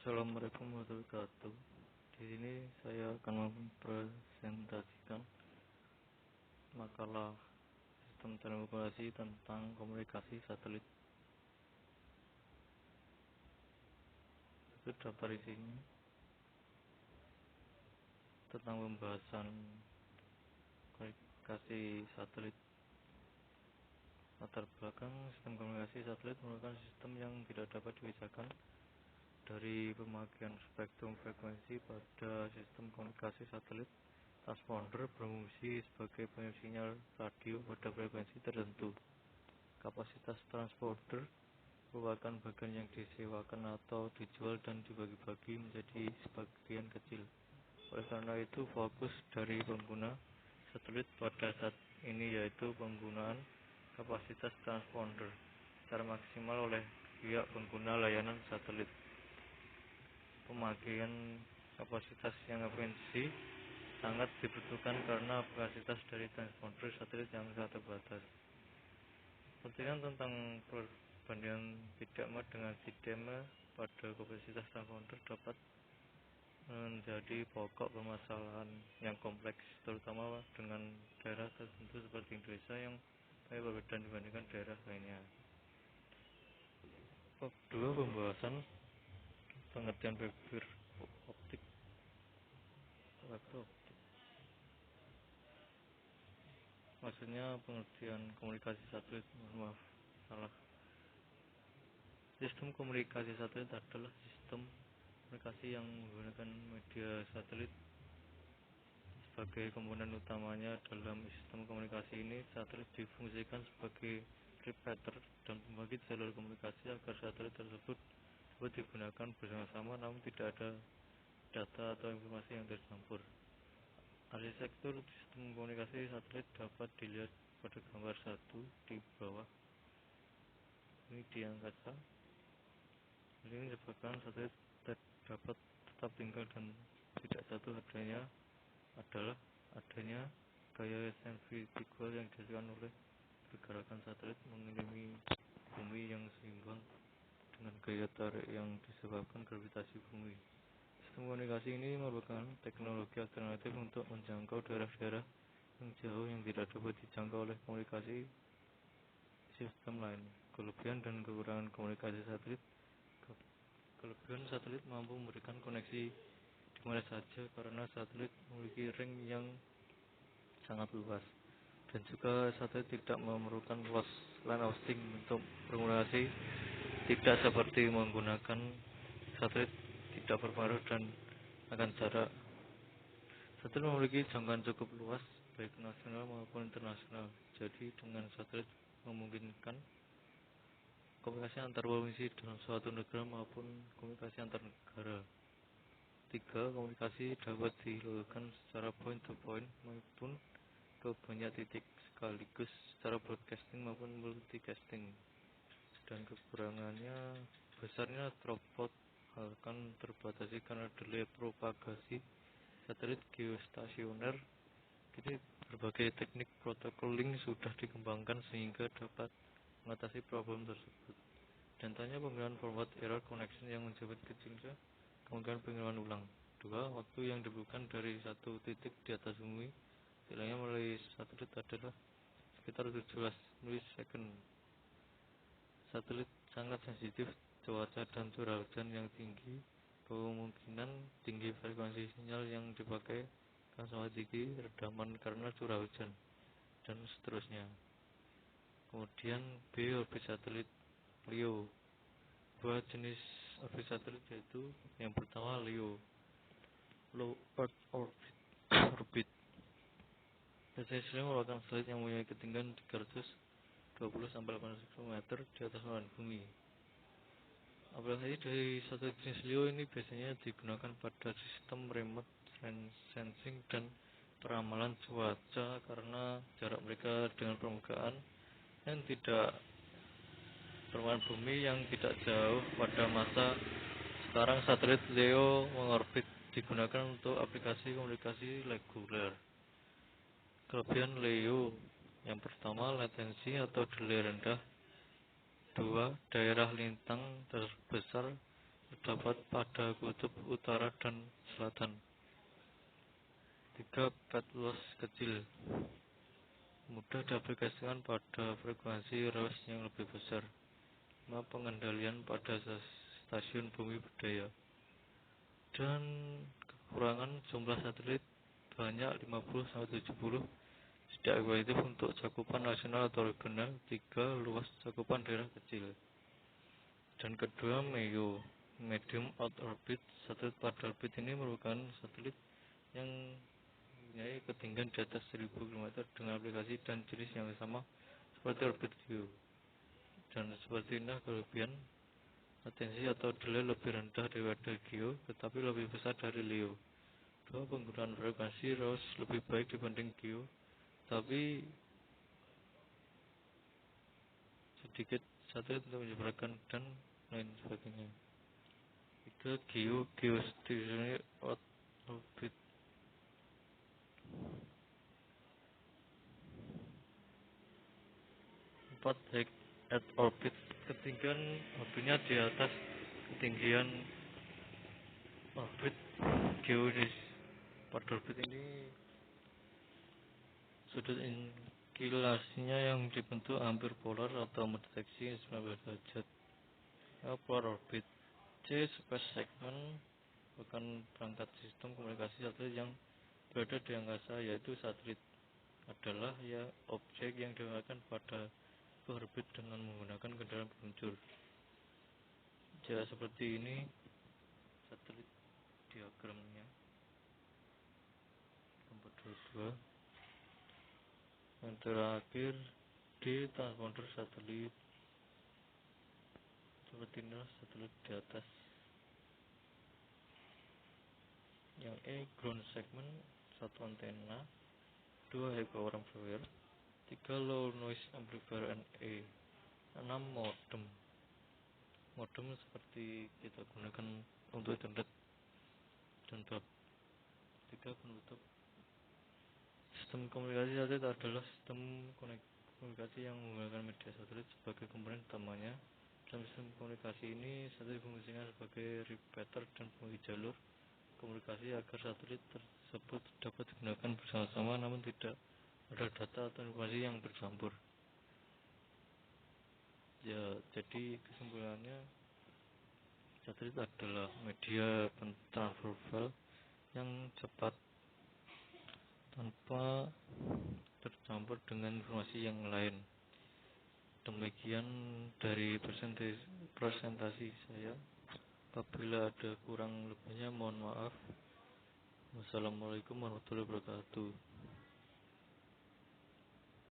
Assalamualaikum warahmatullahi wabarakatuh. Di sini saya akan mempresentasikan makalah sistem telekomunikasi tentang komunikasi satelit. Itu daftar isinya tentang pembahasan komunikasi satelit. Latar belakang sistem komunikasi satelit merupakan sistem yang tidak dapat dipisahkan dari pemakaian spektrum frekuensi pada sistem komunikasi satelit. Transponder berfungsi sebagai pengirim sinyal radio pada frekuensi tertentu. Kapasitas transponder merupakan bagian yang disewakan atau dijual dan dibagi-bagi menjadi sebagian kecil. Oleh karena itu, fokus dari pengguna satelit pada saat ini yaitu penggunaan kapasitas transponder secara maksimal oleh pihak pengguna layanan satelit. Pemakaian kapasitas yang efisien sangat dibutuhkan karena kapasitas dari transponder satelit yang sangat terbatas. Penelitian tentang perbandingan bidema dengan bidema pada kapasitas transponder dapat menjadi pokok permasalahan yang kompleks, terutama dengan daerah tertentu seperti Indonesia yang banyak berbeda dibandingkan daerah lainnya. Bab 2 pembahasan pengertian fiber optik. Maksudnya pengertian komunikasi satelit. Maaf, salah. Sistem komunikasi satelit adalah sistem komunikasi yang menggunakan media satelit sebagai komponen utamanya. Dalam sistem komunikasi ini, satelit difungsikan sebagai repeater dan pembangkit jalur komunikasi agar satelit tersebut dapat digunakan bersama-sama namun tidak ada data atau informasi yang tercampur. Arsitektur sistem komunikasi satelit dapat dilihat pada gambar 1 di bawah. Ini di angkasa. Ini menyebabkan satelit dapat tetap tinggal dan tidak jatuh. Adanya gaya sentrifugal yang dihasilkan oleh pergerakan satelit mengelilingi bumi yang seimbang dengan gaya tarik yang disebabkan gravitasi bumi. Sistem komunikasi ini merupakan teknologi alternatif untuk menjangkau daerah-daerah yang jauh yang tidak dapat dijangkau oleh komunikasi sistem lain. Kelebihan dan kekurangan komunikasi satelit. Kelebihan satelit mampu memberikan koneksi di mana saja karena satelit memiliki range yang sangat luas, dan juga satelit tidak memerlukan luas line hosting untuk berkomunikasi, tidak seperti menggunakan satelit tidak berpengaruh dan akan jarak. Satelit memiliki jangkauan cukup luas baik nasional maupun internasional, jadi dengan satelit memungkinkan komunikasi antar provinsi dalam suatu negara maupun komunikasi antar negara. 3. Komunikasi dapat dilakukan secara point to point maupun ke banyak titik sekaligus secara broadcasting maupun multicasting. Dan kekurangannya, besarnya throughput akan terbatasi karena delay propagasi satelit geostasioner. Jadi berbagai teknik protokol link sudah dikembangkan sehingga dapat mengatasi problem tersebut. Contohnya penggunaan forward error connection yang menjadi kecilnya kemungkinan pengiriman ulang. 2. Waktu yang dibutuhkan dari satu titik di atas bumi nilainya melalui satelit adalah sekitar 17 milisecond. Satelit sangat sensitif cuaca dan curah hujan yang tinggi, kemungkinan tinggi frekuensi sinyal yang dipakai akan sangat tinggi, redaman karena curah hujan, dan seterusnya. Kemudian B. Orbit satelit LEO. Dua jenis orbit satelit yaitu yang pertama LEO, Low Earth Orbit. Biasanya merupakan satelit yang mempunyai ketinggian 320-800 km di atas permukaan bumi. Aplikasi dari satelit jenis LEO ini biasanya digunakan pada sistem remote sensing dan peramalan cuaca karena jarak mereka dengan permukaan bumi yang tidak jauh. Pada masa sekarang satelit LEO mengorbit digunakan untuk aplikasi komunikasi reguler. Kelebihan LEO: yang pertama, latensi atau delay rendah. 2. Daerah lintang terbesar terdapat pada kutub utara dan selatan. 3. Petless kecil, mudah diaplikasikan pada frekuensi range yang lebih besar. 5. Pengendalian pada stasiun bumi berdaya. Dan kekurangan jumlah satelit banyak 50-70, tidak efektif untuk cakupan nasional atau regional. 3. Luas cakupan daerah kecil. Dan kedua, MEO, Medium Earth Orbit. Satelit pada orbit ini merupakan satelit yang mempunyai ketinggian di atas 1000 km dengan aplikasi dan jenis yang sama seperti orbit GEO. Dan seperti ini kelebihan, latensi atau delay lebih rendah daripada GEO tetapi lebih besar dari LEO. 2. Penggunaan frekuensi range lebih baik dibanding GEO tapi sedikit satelit untuk menyeberangkan dan lain sebagainya. 3. GEO, Geostationary Earth Orbit. 4. High Earth Orbit, ketinggian orbitnya di atas ketinggian orbit geodis. Pada orbit ini sudut inklinasinya yang dibentuk hampir polar atau mendeteksi 19 derajat. Polar orbit. C. Space segment, bukan perangkat sistem komunikasi satelit yang berada di angkasa, yaitu satelit adalah objek yang digunakan pada orbit dengan menggunakan kendaraan peluncur. Ya, seperti ini satelit diagramnya. Nomor 22. Yang terakhir, D. Transponder satelit. Seperti ini satelit di atas. Yang E. Ground segment, 1 antena. 2. High power amplifier. 3. Low noise amplifier NE. 6. Modem. Modem seperti kita gunakan untuk internet. Dan bab 3. Penutup. Sistem komunikasi satelit adalah sistem komunikasi yang menggunakan media satelit sebagai komponen utamanya. Dalam sistem komunikasi ini, satelit difungsikan sebagai repeater dan pengisi jalur komunikasi agar satelit tersebut dapat digunakan bersama-sama namun tidak ada data atau informasi yang bercampur. Ya, jadi kesimpulannya, satelit adalah media transfer file yang cepat tanpa tercampur dengan informasi yang lain. Demikian dari presentasi saya. Apabila ada kurang lebihnya mohon maaf. Wassalamualaikum warahmatullahi wabarakatuh.